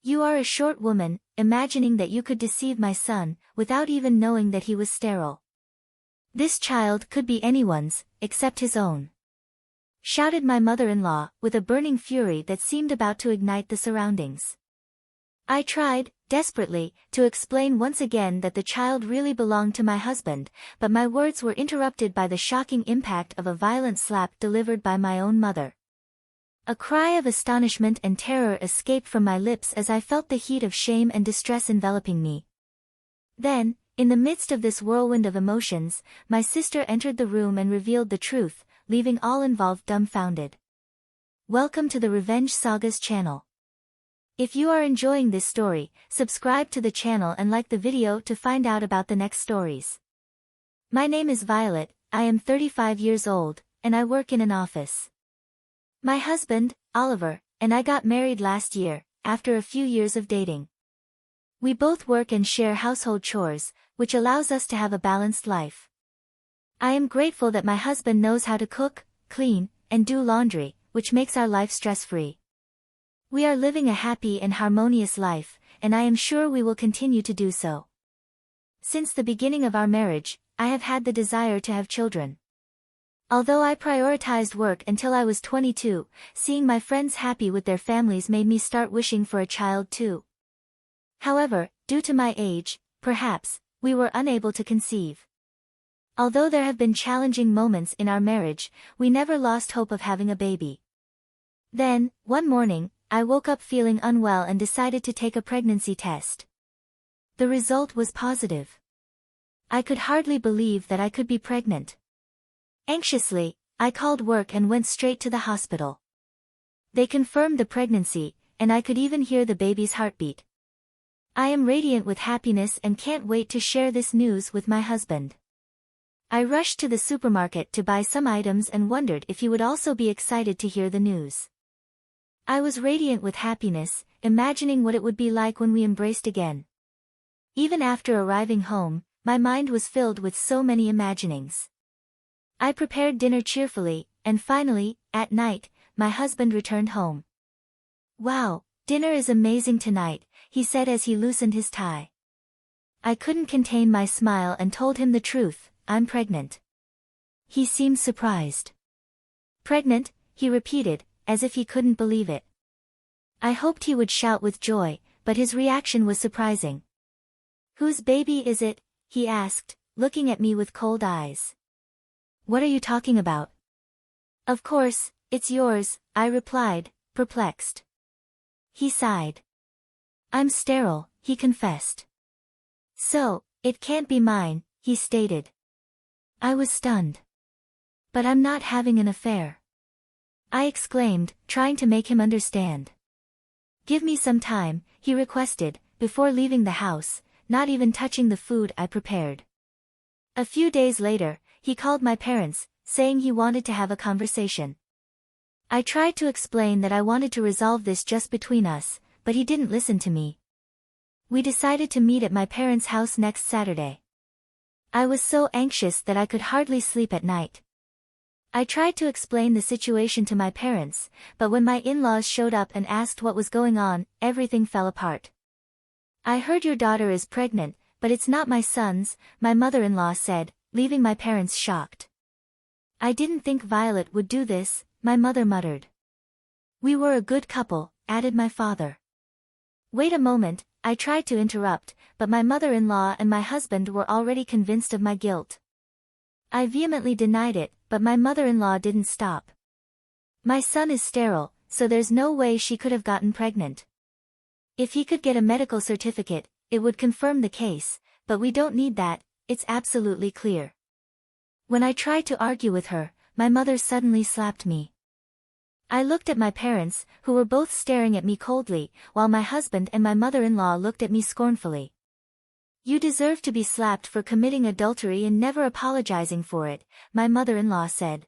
You are a short woman, imagining that you could deceive my son, without even knowing that he was sterile. This child could be anyone's, except his own. Shouted my mother-in-law, with a burning fury that seemed about to ignite the surroundings. I tried, desperately, to explain once again that the child really belonged to my husband, but my words were interrupted by the shocking impact of a violent slap delivered by my own mother. A cry of astonishment and terror escaped from my lips as I felt the heat of shame and distress enveloping me. Then, in the midst of this whirlwind of emotions, my sister entered the room and revealed the truth, leaving all involved dumbfounded. Welcome to the Revenge Sagas channel. If you are enjoying this story, subscribe to the channel and like the video to find out about the next stories. My name is Violet, I am 35 years old, and I work in an office. My husband, Oliver, and I got married last year, after a few years of dating. We both work and share household chores, which allows us to have a balanced life. I am grateful that my husband knows how to cook, clean, and do laundry, which makes our life stress-free. We are living a happy and harmonious life, and I am sure we will continue to do so. Since the beginning of our marriage, I have had the desire to have children. Although I prioritized work until I was 22, seeing my friends happy with their families made me start wishing for a child too. However, due to my age, perhaps, we were unable to conceive. Although there have been challenging moments in our marriage, we never lost hope of having a baby. Then, one morning, I woke up feeling unwell and decided to take a pregnancy test. The result was positive. I could hardly believe that I could be pregnant. Anxiously, I called work and went straight to the hospital. They confirmed the pregnancy, and I could even hear the baby's heartbeat. I am radiant with happiness and can't wait to share this news with my husband. I rushed to the supermarket to buy some items and wondered if he would also be excited to hear the news. I was radiant with happiness, imagining what it would be like when we embraced again. Even after arriving home, my mind was filled with so many imaginings. I prepared dinner cheerfully, and finally, at night, my husband returned home. "Wow, dinner is amazing tonight," he said as he loosened his tie. I couldn't contain my smile and told him the truth, "I'm pregnant." He seemed surprised. "Pregnant?" he repeated, as if he couldn't believe it. I hoped he would shout with joy, but his reaction was surprising. "Whose baby is it?" he asked, looking at me with cold eyes. "What are you talking about?" "Of course, it's yours," I replied, perplexed. He sighed. "I'm sterile," he confessed. "So, it can't be mine," he stated. I was stunned. "But I'm not having an affair," I exclaimed, trying to make him understand. "Give me some time," he requested, before leaving the house, not even touching the food I prepared. A few days later, he called my parents, saying he wanted to have a conversation. I tried to explain that I wanted to resolve this just between us, but he didn't listen to me. We decided to meet at my parents' house next Saturday. I was so anxious that I could hardly sleep at night. I tried to explain the situation to my parents, but when my in-laws showed up and asked what was going on, everything fell apart. "I heard your daughter is pregnant, but it's not my son's," my mother-in-law said, leaving my parents shocked. "I didn't think Violet would do this," my mother muttered. "We were a good couple," added my father. "Wait a moment," I tried to interrupt, but my mother-in-law and my husband were already convinced of my guilt. I vehemently denied it, but my mother-in-law didn't stop. "My son is sterile, so there's no way she could have gotten pregnant. If he could get a medical certificate, it would confirm the case, but we don't need that, it's absolutely clear." When I tried to argue with her, my mother suddenly slapped me. I looked at my parents, who were both staring at me coldly, while my husband and my mother-in-law looked at me scornfully. "You deserve to be slapped for committing adultery and never apologizing for it," my mother-in-law said.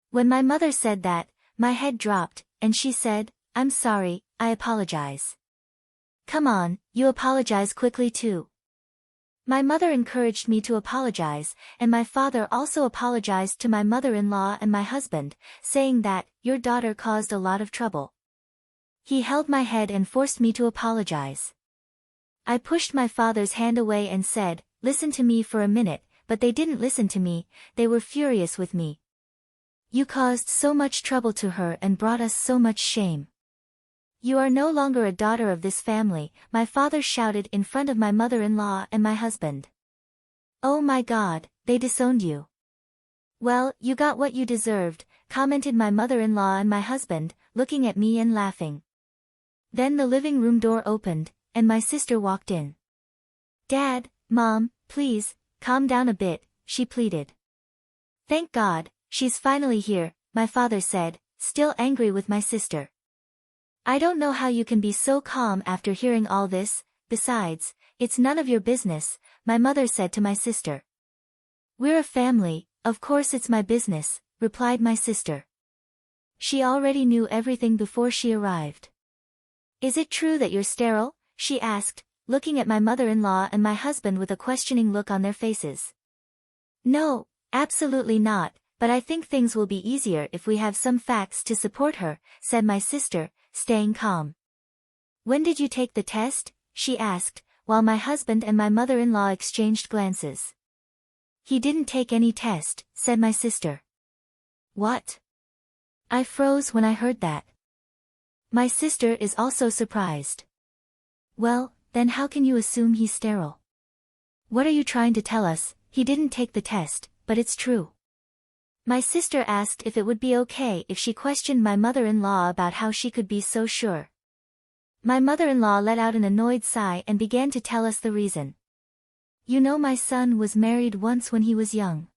When my mother said that, my head dropped, and she said, "I'm sorry, I apologize." "Come on, you apologize quickly too." My mother encouraged me to apologize, and my father also apologized to my mother-in-law and my husband, saying that, "Your daughter caused a lot of trouble." He held my head and forced me to apologize. I pushed my father's hand away and said, "Listen to me for a minute," but they didn't listen to me. They were furious with me. "You caused so much trouble to her and brought us so much shame. You are no longer a daughter of this family," my father shouted in front of my mother-in-law and my husband. "Oh my God, they disowned you." "Well, you got what you deserved," commented my mother-in-law and my husband, looking at me and laughing. Then the living room door opened, and my sister walked in. "Dad, Mom, please, calm down a bit," she pleaded. "Thank God, she's finally here," my father said, still angry with my sister. "I don't know how you can be so calm after hearing all this. Besides, it's none of your business," my mother said to my sister. "We're a family, of course it's my business," replied my sister. She already knew everything before she arrived. "Is it true that you're sterile?" she asked, looking at my mother-in-law and my husband with a questioning look on their faces. "No, absolutely not, but I think things will be easier if we have some facts to support her," said my sister, staying calm. "When did you take the test?" she asked, while my husband and my mother-in-law exchanged glances. "He didn't take any test," said my sister. "What?" I froze when I heard that. My sister is also surprised. "Well, then how can you assume he's sterile? What are you trying to tell us? He didn't take the test, but it's true." My sister asked if it would be okay if she questioned my mother-in-law about how she could be so sure. My mother-in-law let out an annoyed sigh and began to tell us the reason. "You know, my son was married once when he was young.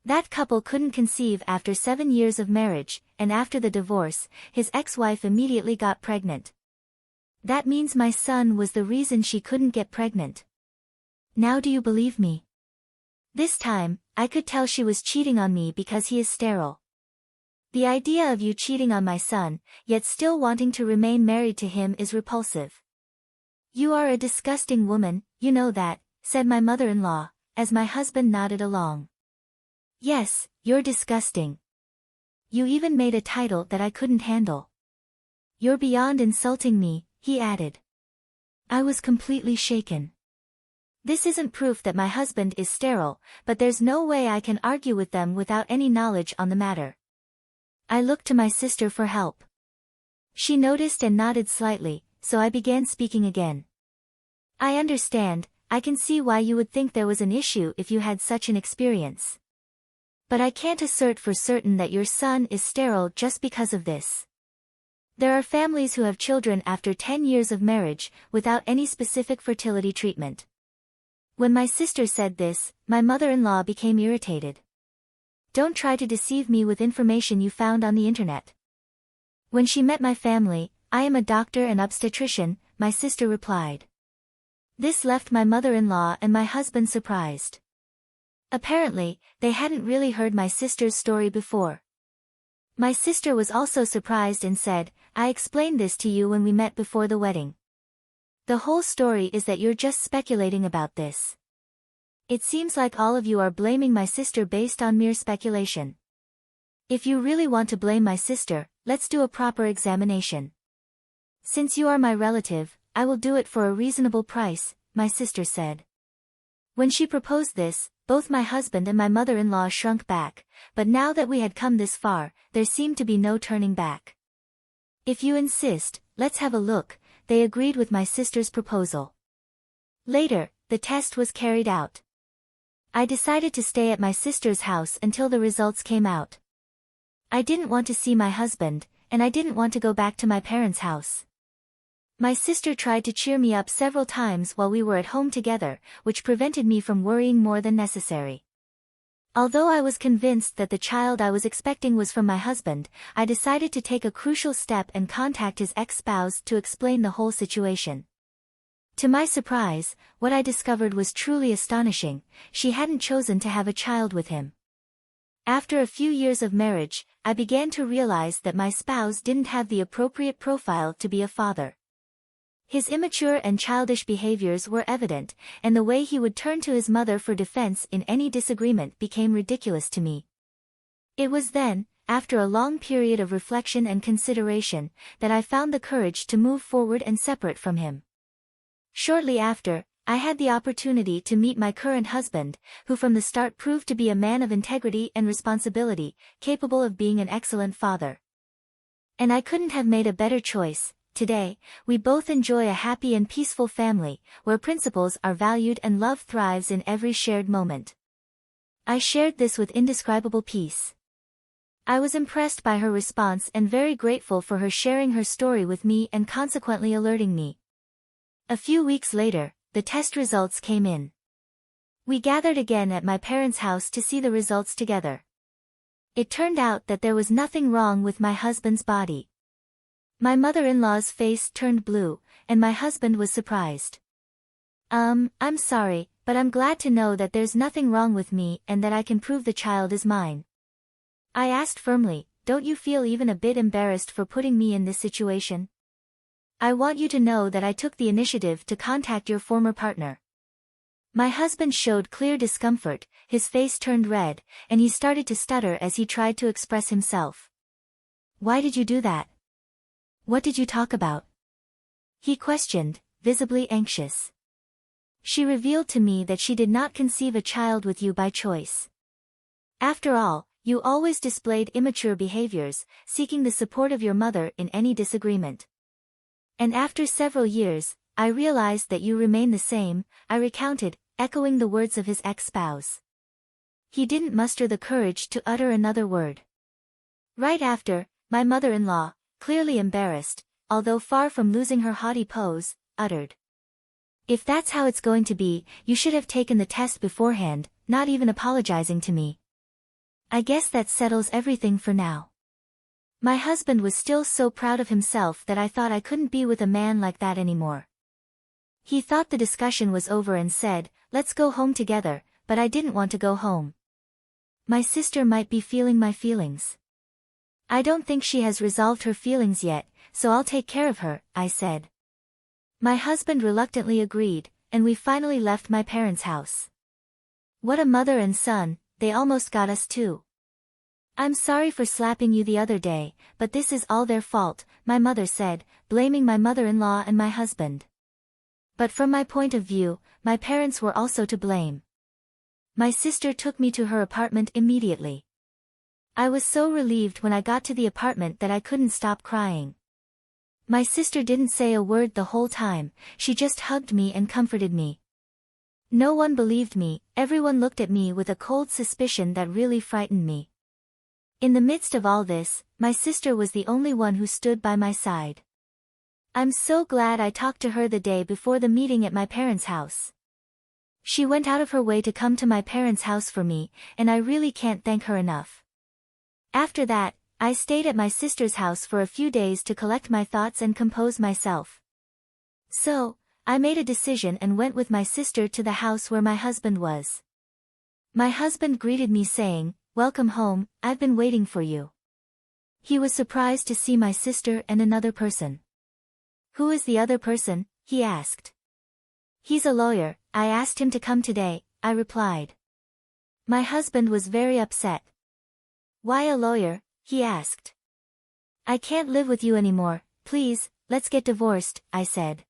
That couple couldn't conceive after 7 years of marriage, and after the divorce, his ex-wife immediately got pregnant. That means my son was the reason she couldn't get pregnant. Now do you believe me? This time, I could tell she was cheating on me because he is sterile. The idea of you cheating on my son, yet still wanting to remain married to him is repulsive. You are a disgusting woman, you know that," said my mother-in-law, as my husband nodded along. "Yes, you're disgusting. You even made a title that I couldn't handle. You're beyond insulting me," he added. I was completely shaken. This isn't proof that my husband is sterile, but there's no way I can argue with them without any knowledge on the matter. I looked to my sister for help. She noticed and nodded slightly, so I began speaking again. "I understand, I can see why you would think there was an issue if you had such an experience. But I can't assert for certain that your son is sterile just because of this. There are families who have children after 10 years of marriage, without any specific fertility treatment." When my sister said this, my mother-in-law became irritated. "Don't try to deceive me with information you found on the internet." When she met my family, "I am a doctor and obstetrician," my sister replied. This left my mother-in-law and my husband surprised. Apparently, they hadn't really heard my sister's story before. My sister was also surprised and said, "I explained this to you when we met before the wedding. The whole story is that you're just speculating about this. It seems like all of you are blaming my sister based on mere speculation. If you really want to blame my sister, let's do a proper examination. Since you are my relative, I will do it for a reasonable price," my sister said. When she proposed this, both my husband and my mother-in-law shrunk back, but now that we had come this far, there seemed to be no turning back. "If you insist, let's have a look," they agreed with my sister's proposal. Later, the test was carried out. I decided to stay at my sister's house until the results came out. I didn't want to see my husband, and I didn't want to go back to my parents' house. My sister tried to cheer me up several times while we were at home together, which prevented me from worrying more than necessary. Although I was convinced that the child I was expecting was from my husband, I decided to take a crucial step and contact his ex-spouse to explain the whole situation. To my surprise, what I discovered was truly astonishing: she hadn't chosen to have a child with him. After a few years of marriage, I began to realize that my spouse didn't have the appropriate profile to be a father. His immature and childish behaviors were evident, and the way he would turn to his mother for defense in any disagreement became ridiculous to me. It was then, after a long period of reflection and consideration, that I found the courage to move forward and separate from him. Shortly after, I had the opportunity to meet my current husband, who from the start proved to be a man of integrity and responsibility, capable of being an excellent father. And I couldn't have made a better choice. Today, we both enjoy a happy and peaceful family, where principles are valued and love thrives in every shared moment. I shared this with indescribable peace. I was impressed by her response and very grateful for her sharing her story with me and consequently alerting me. A few weeks later, the test results came in. We gathered again at my parents' house to see the results together. It turned out that there was nothing wrong with my husband's body. My mother-in-law's face turned blue, and my husband was surprised. I'm sorry, but I'm glad to know that there's nothing wrong with me and that I can prove the child is mine. I asked firmly, don't you feel even a bit embarrassed for putting me in this situation? I want you to know that I took the initiative to contact your former partner. My husband showed clear discomfort, his face turned red, and he started to stutter as he tried to express himself. Why did you do that? What did you talk about? He questioned, visibly anxious. She revealed to me that she did not conceive a child with you by choice. After all, you always displayed immature behaviors, seeking the support of your mother in any disagreement. And after several years, I realized that you remain the same, I recounted, echoing the words of his ex-spouse. He didn't muster the courage to utter another word. Right after, my mother-in-law, clearly embarrassed, although far from losing her haughty pose, uttered. If that's how it's going to be, you should have taken the test beforehand, not even apologizing to me. I guess that settles everything for now. My husband was still so proud of himself that I thought I couldn't be with a man like that anymore. He thought the discussion was over and said, let's go home together, but I didn't want to go home. My sister might be feeling my feelings. I don't think she has resolved her feelings yet, so I'll take care of her, I said. My husband reluctantly agreed, and we finally left my parents' house. What a mother and son, they almost got us too. I'm sorry for slapping you the other day, but this is all their fault, my mother said, blaming my mother-in-law and my husband. But from my point of view, my parents were also to blame. My sister took me to her apartment immediately. I was so relieved when I got to the apartment that I couldn't stop crying. My sister didn't say a word the whole time, she just hugged me and comforted me. No one believed me, everyone looked at me with a cold suspicion that really frightened me. In the midst of all this, my sister was the only one who stood by my side. I'm so glad I talked to her the day before the meeting at my parents' house. She went out of her way to come to my parents' house for me, and I really can't thank her enough. After that, I stayed at my sister's house for a few days to collect my thoughts and compose myself. So, I made a decision and went with my sister to the house where my husband was. My husband greeted me saying, "Welcome home, I've been waiting for you." He was surprised to see my sister and another person. "Who is the other person?" he asked. "He's a lawyer, I asked him to come today," I replied. My husband was very upset. "Why a lawyer?" he asked. "I can't live with you anymore, please, let's get divorced," I said.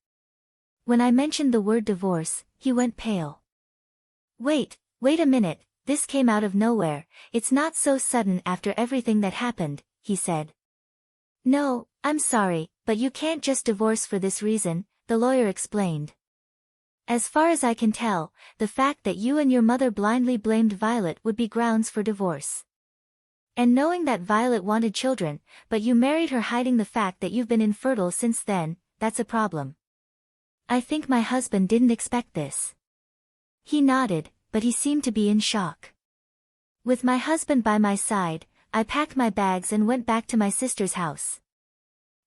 When I mentioned the word divorce, he went pale. Wait a minute, this came out of nowhere, it's not so sudden after everything that happened," he said. "No, I'm sorry, but you can't just divorce for this reason," the lawyer explained. "As far as I can tell, the fact that you and your mother blindly blamed Violet would be grounds for divorce. And knowing that Violet wanted children, but you married her hiding the fact that you've been infertile since then, that's a problem." I think my husband didn't expect this. He nodded, but he seemed to be in shock. With my husband by my side, I packed my bags and went back to my sister's house.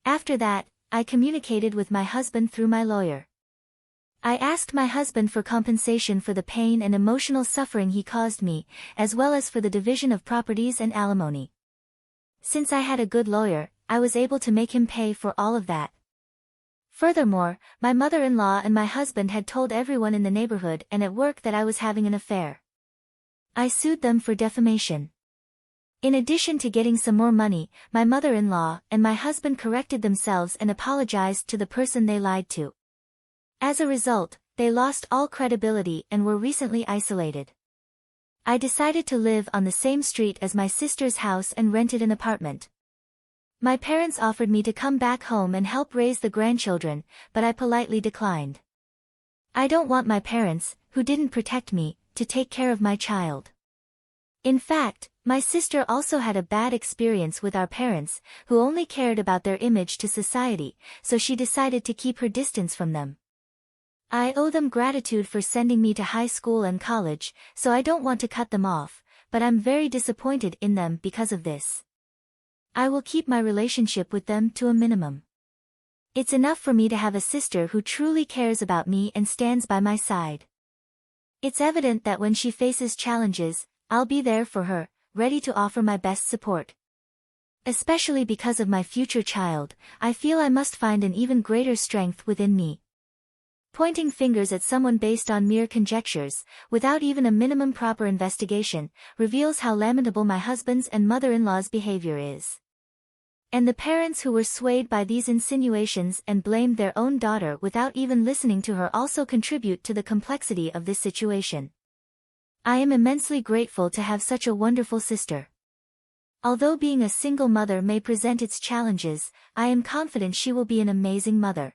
After that, I communicated with my husband through my lawyer. I asked my husband for compensation for the pain and emotional suffering he caused me, as well as for the division of properties and alimony. Since I had a good lawyer, I was able to make him pay for all of that. Furthermore, my mother-in-law and my husband had told everyone in the neighborhood and at work that I was having an affair. I sued them for defamation. In addition to getting some more money, my mother-in-law and my husband corrected themselves and apologized to the person they lied to. As a result, they lost all credibility and were recently isolated. I decided to live on the same street as my sister's house and rented an apartment. My parents offered me to come back home and help raise the grandchildren, but I politely declined. I don't want my parents, who didn't protect me, to take care of my child. In fact, my sister also had a bad experience with our parents, who only cared about their image to society, so she decided to keep her distance from them. I owe them gratitude for sending me to high school and college, so I don't want to cut them off, but I'm very disappointed in them because of this. I will keep my relationship with them to a minimum. It's enough for me to have a sister who truly cares about me and stands by my side. It's evident that when she faces challenges, I'll be there for her, ready to offer my best support. Especially because of my future child, I feel I must find an even greater strength within me. Pointing fingers at someone based on mere conjectures, without even a minimum proper investigation, reveals how lamentable my husband's and mother-in-law's behavior is. And the parents who were swayed by these insinuations and blamed their own daughter without even listening to her also contribute to the complexity of this situation. I am immensely grateful to have such a wonderful sister. Although being a single mother may present its challenges, I am confident she will be an amazing mother.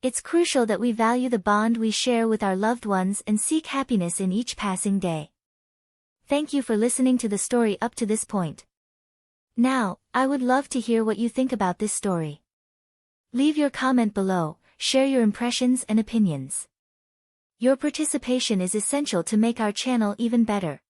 It's crucial that we value the bond we share with our loved ones and seek happiness in each passing day. Thank you for listening to the story up to this point. Now, I would love to hear what you think about this story. Leave your comment below, share your impressions and opinions. Your participation is essential to make our channel even better.